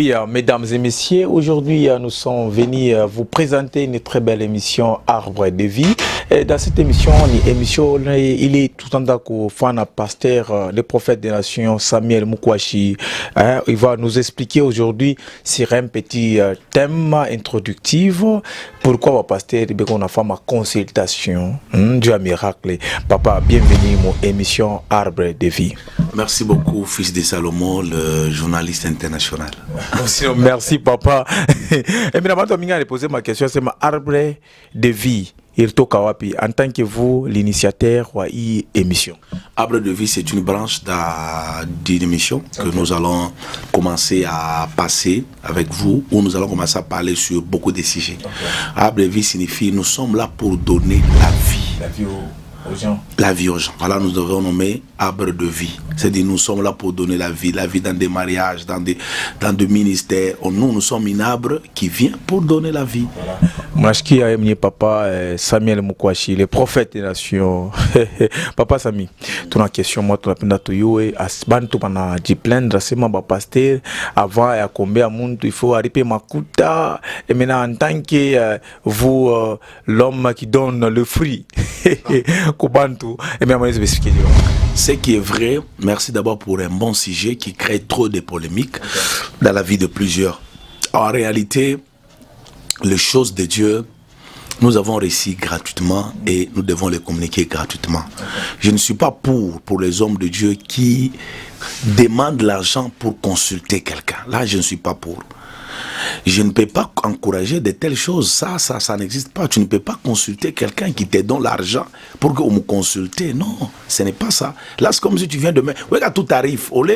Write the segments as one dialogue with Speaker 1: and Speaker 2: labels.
Speaker 1: Oui, mesdames et messieurs, aujourd'hui nous sommes venus vous présenter une très belle émission Arbre de vie. Et dans cette émission, il est tout en temps fan pasteur, le prophète des nations Samuel Mukwashi. Il va nous expliquer aujourd'hui sur un petit thème introductif. Pourquoi le pasteur on a fait ma consultation Dieu a miracle. Papa, bienvenue à mon émission Arbre de vie.
Speaker 2: Merci beaucoup, fils de Salomon, le journaliste international.
Speaker 1: Merci, papa. Et bien, avant de poser ma question, c'est ma arbre de vie. En tant que vous, l'initiateur de l'émission.
Speaker 2: Arbre de vie, c'est une branche d'une émission que nous allons commencer à passer avec vous, où nous allons commencer à parler sur beaucoup de sujets. Arbre de vie signifie nous sommes là pour donner la vie. La vie aux gens. Voilà, nous devons nommer arbre de vie. C'est-à-dire, nous sommes là pour donner la vie dans des mariages, dans des ministères. Nous sommes un arbre qui vient pour donner la vie.
Speaker 1: Moi, je suis mon papa Samuel Mukwashi, le prophète des nations. Papa Sami, tu as une question, moi, tu as une pasteur avant et à combien de monde il faut arriver Makuta. Et maintenant, en tant que vous, l'homme qui donne le fruit.
Speaker 2: Ce qui est vrai, merci d'abord pour un bon sujet qui crée trop de polémiques dans la vie de plusieurs. En réalité, les choses de Dieu, nous avons réussi gratuitement et nous devons les communiquer gratuitement. Je ne suis pas pour les hommes de Dieu qui demandent l'argent pour consulter quelqu'un. Là, je ne suis pas pour. Je ne peux pas encourager de telles choses. Ça n'existe pas. Tu ne peux pas consulter quelqu'un qui te donne l'argent pour que vous me consultez. Non, ce n'est pas ça. Là, c'est comme si tu viens de me... tout arrive. On a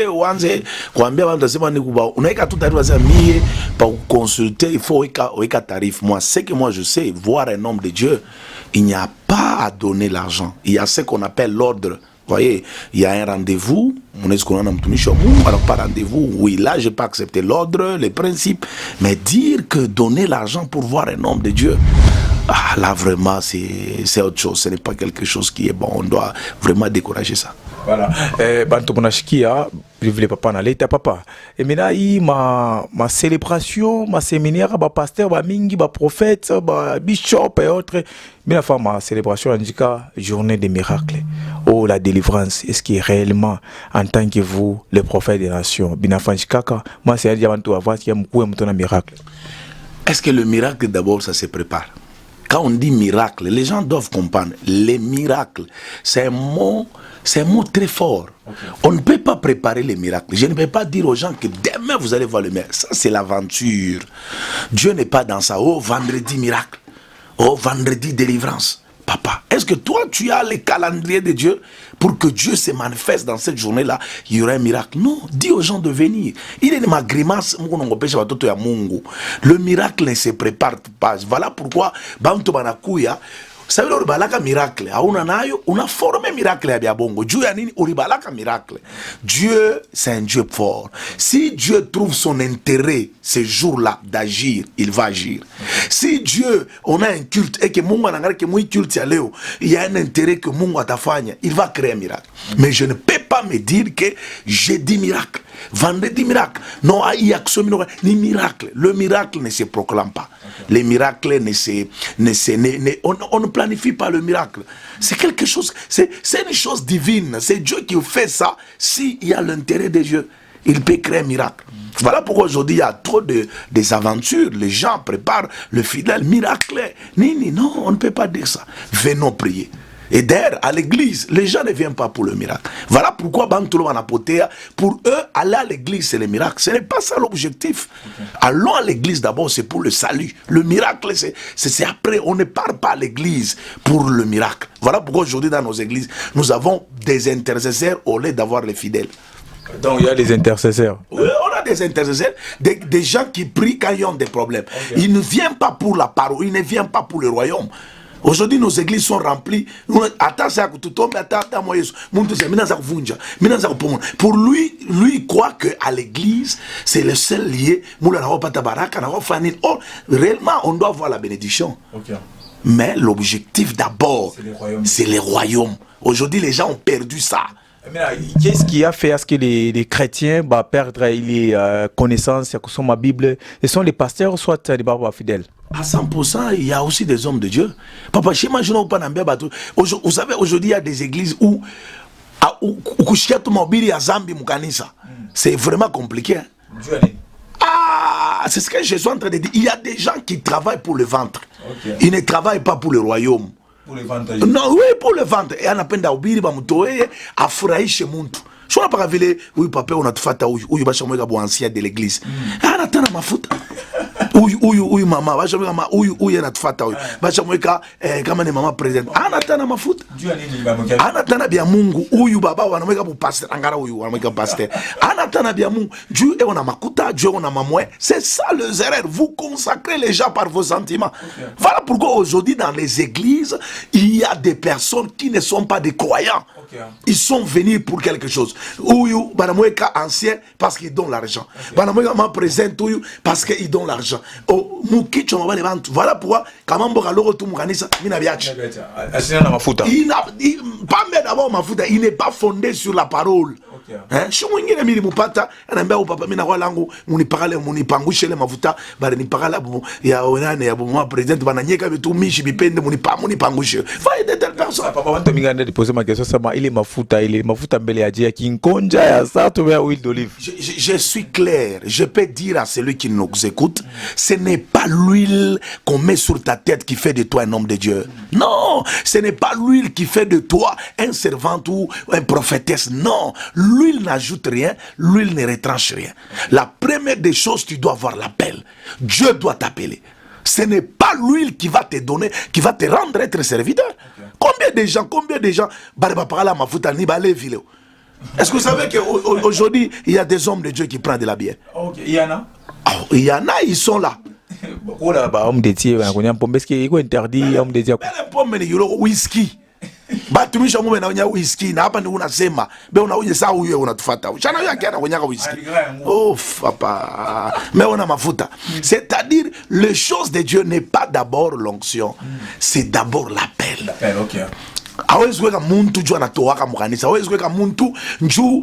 Speaker 2: tout arrive pour consulter. Il faut que tarif. Moi, ce que moi je sais, voir un homme de Dieu, il n'y a pas à donner l'argent. Il y a ce qu'on appelle l'ordre. Vous voyez, il y a un rendez-vous, on est ce qu'on a alors pas rendez-vous, oui, là je peux accepter l'ordre, les principes, mais dire que donner l'argent pour voir un homme de Dieu, là vraiment c'est autre chose, ce n'est pas quelque chose qui est bon, on doit vraiment décourager ça.
Speaker 1: Voilà. Je voulais papa en aller, papa. Et maintenant, ma célébration, ma séminaire, ma pasteur, ma mingi, ma prophète, ma bishop et autres. Mais la ma célébration indica journée des miracles. Oh, la délivrance. Est-ce qu'il est réellement, en tant que vous, le prophète des nations, moi, c'est avant tout avoir qu'il y a un miracle.
Speaker 2: Est-ce que le miracle, d'abord, ça se prépare? Quand on dit miracle, les gens doivent comprendre. Les miracles, c'est un mot très fort. Okay. On ne peut pas préparer les miracles. Je ne peux pas dire aux gens que demain vous allez voir le miracle. Ça, c'est l'aventure. Dieu n'est pas dans ça. Oh, vendredi miracle. Oh, vendredi délivrance. Papa, est-ce que toi, tu as le calendrier de Dieu pour que Dieu se manifeste dans cette journée-là? Il y aura un miracle. Non, dis aux gens de venir. Il est de ma grimace. Le miracle ne se prépare pas. Voilà pourquoi, ça veut dire que miracle. On a formé miracle à Biabongo. Dieu a miracle. Dieu, c'est un Dieu fort. Si Dieu trouve son intérêt ce jour-là d'agir, il va agir. Si Dieu, on a un culte et que il y a un intérêt que Mungu tafanya, il va créer un miracle. Mais je ne peux pas me dire que j'ai dit miracle. Vendredi miracle. Non, il y a ni miracle. Le miracle ne se proclame pas. Les miracles on ne planifie pas le miracle. C'est quelque chose, c'est une chose divine. C'est Dieu qui fait ça. S'il y a l'intérêt de Dieu, il peut créer un miracle. Voilà pourquoi aujourd'hui il y a trop des aventures. Les gens préparent le fidèle miracle. Non, on ne peut pas dire ça. Venons prier. Et d'ailleurs, à l'église, les gens ne viennent pas pour le miracle. Voilà pourquoi pour eux, aller à l'église, c'est le miracle. Ce n'est pas ça l'objectif. Okay. Allons à l'église d'abord, c'est pour le salut. Le miracle, c'est après. On ne part pas à l'église pour le miracle. Voilà pourquoi aujourd'hui, dans nos églises, nous avons des intercesseurs au lieu d'avoir les fidèles.
Speaker 1: Donc, il y a des intercesseurs.
Speaker 2: Oui, on a des intercesseurs, des gens qui prient quand ils ont des problèmes. Okay. Ils ne viennent pas pour la parole, ils ne viennent pas pour le royaume. Aujourd'hui, nos églises sont remplies. Pour lui, il croit qu'à l'église, c'est le seul lié. Réellement, on doit voir la bénédiction. Okay. Mais l'objectif d'abord, c'est les royaumes. Aujourd'hui, les gens ont perdu ça.
Speaker 1: Qu'est-ce qui a fait à ce que les chrétiens perdent les connaissances sur ma Bible? Ce sont les pasteurs, soit les barbes fidèles?
Speaker 2: À 100%, il y a aussi des hommes de Dieu. Papa, chez moi, je n'ai pas d'ambé. Vous savez, aujourd'hui, il y a des églises où c'est vraiment compliqué. Hein? Ah, c'est ce que je suis en train de dire. Il y a des gens qui travaillent pour le ventre. Okay. Ils ne travaillent pas pour le royaume.
Speaker 1: Pour le ventre.
Speaker 2: Non, oui, pour le ventre. Et on appelle d'Aubiri, Bamutoé, Afraï chez Muntu. Je ne sais pas si oui, papa, on a tout fait à Ouyu, ancien de l'église. Ah, on attend ma faute. Ouyu, maman, ouyu, na tufata ouyu. Bachamweka, kama ni mama president. Anatana mafuta. Anatana bia Mungu. Ouyu baba wanamweka pour pasteur. Angara ouyu wanamweka pasteur. Anatana bia Mungu. Dieu est on a makuta, Dieu on a mamoué. C'est ça les erreurs. Vous consacrez les gens par vos sentiments. Okay. Voilà pourquoi aujourd'hui dans les églises, il y a des personnes qui ne sont pas des croyants. Okay. Ils sont venus pour quelque chose. Ouyu, banamweka ancien parce qu'ils donnent l'argent. Banamweka ma présent ouyu parce qu'ils donnent l'argent. Oh, voilà pourquoi quand on va tout il n'est pas fondé sur la parole. Hein? Je suis clair, je peux dire à celui qui nous écoute, ce n'est pas l'huile qu'on met sur ta tête qui fait de toi un homme de Dieu. Non, ce n'est pas l'huile qui fait de toi un servant ou un prophétesse. Non, l'huile n'ajoute rien, l'huile ne retranche rien. La première des choses, tu dois avoir l'appel. Dieu doit t'appeler. Ce n'est pas l'huile qui va te donner, qui va te rendre être serviteur. Okay. Combien de gens, est-ce que vous savez qu'aujourd'hui, il y a des hommes de Dieu qui prennent de la bière?
Speaker 1: Okay. Il y en a.
Speaker 2: Oh, il y en a, ils sont là.
Speaker 1: Homme de Dieu, est-ce qu'il est interdit homme de Dieu?
Speaker 2: Whisky. Batumisha mume na unya whisky na hapa ndio unasema be unaunye saa huyo unatufuata chana huyo akiana kunyaka whisky. Oh papa mais on a mafuta. C'est-à-dire les choses de Dieu n'est pas d'abord l'onction, c'est d'abord l'appel.
Speaker 1: L'appel, OK.
Speaker 2: Hawezi kuweka muntu juu anatoaka mkanisa, hawezi kuweka muntu juu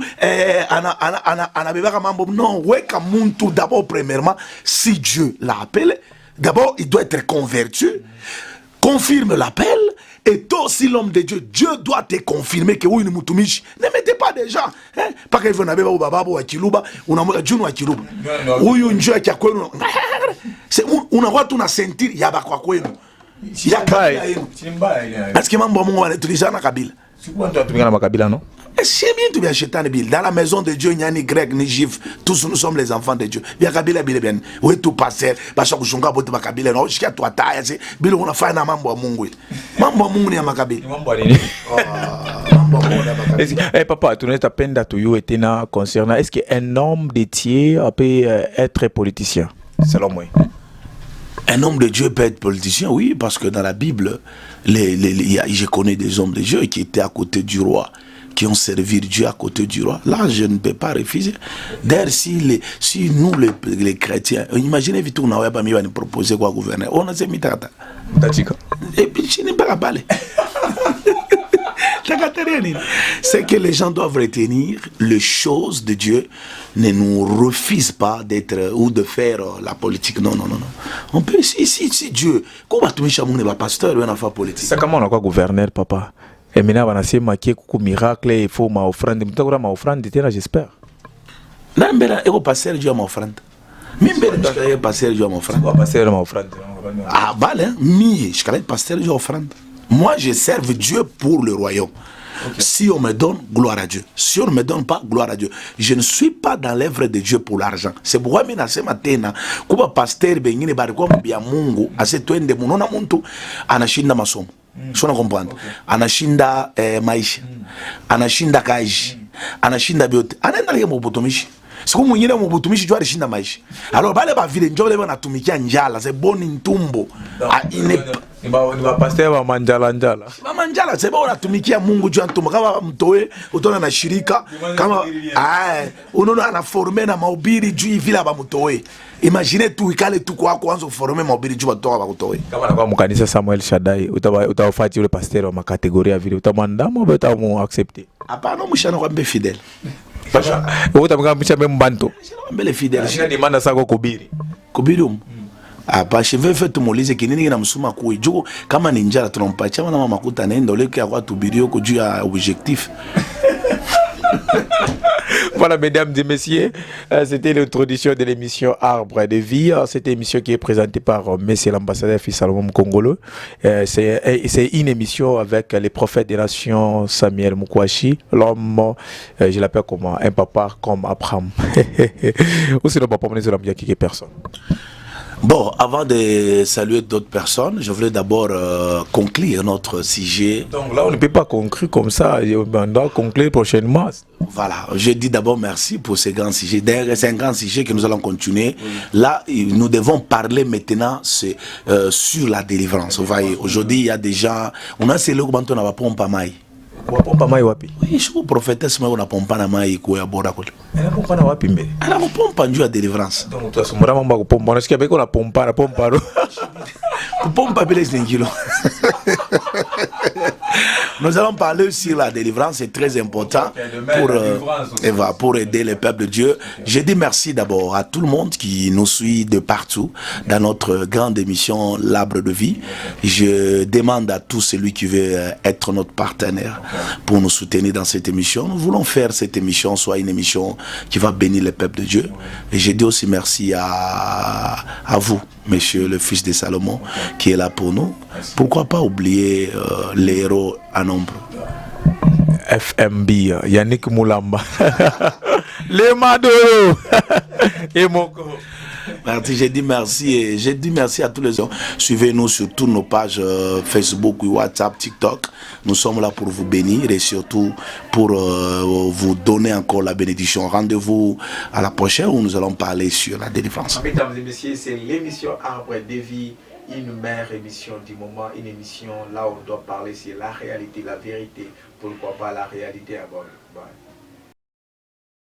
Speaker 2: anabebaka mambo. Non, weka muntu d'abord premièrement si Dieu l'a appelé, d'abord il doit être converti, confirme l'appel. Et toi aussi l'homme de Dieu, Dieu doit te confirmer que oui, ne mettez pas des gens, hein? Pas que vous n'avez pas baba ou akiluba, on a Dieu ou akiluba. Oui, un Dieu qui a quoi nous. C'est on a voit tout na sentir ya ba kwa kwenu. Ya kabila yenu. Est-ce que mambo Mungu anatulisha na kabila?
Speaker 1: Sikuwa ndio tumika na makabila non?
Speaker 2: C'est bien tout bien chétan bil. Dans la maison de Dieu, il n'y a ni grec ni juif. Tous nous sommes les enfants de Dieu. Bien kabila bil bien. Oui tout passer. Basha kushunga bote makabila no. Shikia tu ataya se. Bil on a fait na mambo Mungu. Mambo Mungu ni ya makabila.
Speaker 1: Mambo nini? Mambo Mungu. Eh papa, tu n'es à peine d'atoyo etena concernant est-ce qu'un homme de Dieu peut être politicien selon moi?
Speaker 2: Un homme de Dieu peut être politicien, oui, parce que dans la Bible, je connais des hommes de Dieu qui étaient à côté du roi, qui ont servi Dieu à côté du roi. Là, je ne peux pas refuser. D'ailleurs, si nous, les chrétiens, imaginez vite, on a pas mis à nous proposer quoi gouverner. On a mis tata. Et puis, je n'ai pas parlé. C'est que les gens doivent retenir les choses de Dieu, ne nous refusent pas d'être ou de faire la politique. Non. On peut, si Dieu, comment tu me pas pasteur ou un enfant politique?
Speaker 1: C'est comment on a quoi gouverneur, papa? Et maintenant, on a essayé de marquer un miracle, il faut ma offrande. Ma offrande, j'espère.
Speaker 2: Non, mais il faut passer Dieu à ma offrande. Même si je passer Dieu à ma offrande. Ah, bah, je vais passer Dieu à ma offrande. Moi, je sers Dieu pour le royaume. Okay. Si on me donne, gloire à Dieu. Si on ne me donne pas, gloire à Dieu. Je ne suis pas dans l'œuvre de Dieu pour l'argent. C'est pourquoi je suis matin, comme pasteur, bengine bariko bia Mungu, ase twende munona muntu anashinda masomo. Si on comprend. Anashinda maisha. Anashinda kaji. Anashinda biote. Anaenda leke mbotomishi. Siku mwingine mbotomishi jua alishinda maisha. Alors bale ba vile njoo leo natumikia njala, c'est bon ntumbo.
Speaker 1: Il va passer à Manjala.
Speaker 2: Manjala, c'est bon, on a tout mis qui a Mungu Djantou, Makawa Mtoe, Otona na Shirika, Kama, on a formé na Maubiri, Djui, Villa Bamutoe. Imaginez tout, il tout quoi, quand on formé Maubiri, Djui, Bamutoe.
Speaker 1: Kama Mukanisa Samuel Shaddai, Uta fait le pasteur en ma catégorie à ville, Uta mandam ou Uta accepté.
Speaker 2: Ah, pas non, Mouchano Rambe fidèle.
Speaker 1: Uta même Banto.
Speaker 2: Rambe fidèle.
Speaker 1: Je demande à Sago Kobiri.
Speaker 2: Kobirum. Ah, pas je vais faire tout mon lise qui n'est pas msuma kui. Jogo kama ninja la trompa chama na makuta nenda ole kia kwa tubirio ko juu ya objectif.
Speaker 1: Voilà, mesdames et messieurs, c'était l'introduction de l'émission Arbre de vie. Cette émission qui est présentée par monsieur l'ambassadeur Fils Salomon Congolo. C'est une émission avec les prophètes des nations, Samuel Mukwashi, l'homme, je l'appelle comment, un papa comme Abraham. Ou sinon, papa, on est sur la quelques personnes.
Speaker 2: Bon, avant de saluer d'autres personnes, je voulais d'abord conclure notre sujet.
Speaker 1: Donc là, on ne peut pas conclure comme ça, on doit conclure prochainement.
Speaker 2: Voilà, je dis d'abord merci pour ce grand sujet. D'ailleurs, c'est un grand sujet que nous allons continuer. Oui. Là, nous devons parler maintenant sur la délivrance. Vous voyez, aujourd'hui, il y a des gens, on a ces logs, on a pompe à maille.
Speaker 1: Wapompa mai wapi?
Speaker 2: Oui, je suis prophétesse, mais on a pompé na mai ko ya bora ko.
Speaker 1: Elle a pompé na wapi mbele?
Speaker 2: Elle a pompé en Dieu à délivrance.
Speaker 1: Donc toi somora mamba ko pompa, est-ce qu'il y a na pompa na pompa ro?
Speaker 2: Pompa bele 5 kilos. Nous allons parler sur la délivrance, c'est très important pour aider le peuple de Dieu. Je dis merci d'abord à tout le monde qui nous suit de partout dans notre grande émission L'Arbre de vie. Je demande à tout celui qui veut être notre partenaire pour nous soutenir dans cette émission. Nous voulons faire cette émission soit une émission qui va bénir le peuple de Dieu. Et je dis aussi merci à vous, monsieur le fils de Salomon, qui est là pour nous. Pourquoi pas oublier les héros à nombre.
Speaker 1: FMB, Yannick Moulamba. Les Maduro. Et Moko.
Speaker 2: Merci, j'ai dit merci et j'ai dit merci à tous les gens. Suivez-nous sur toutes nos pages Facebook, WhatsApp, TikTok. Nous sommes là pour vous bénir et surtout pour vous donner encore la bénédiction. Rendez-vous à la prochaine où nous allons parler sur la délivrance.
Speaker 1: Mesdames et messieurs, c'est l'émission Arbre de vie, une meilleure émission du moment, une émission là où on doit parler sur la réalité, la vérité. Pourquoi pas la réalité à bord.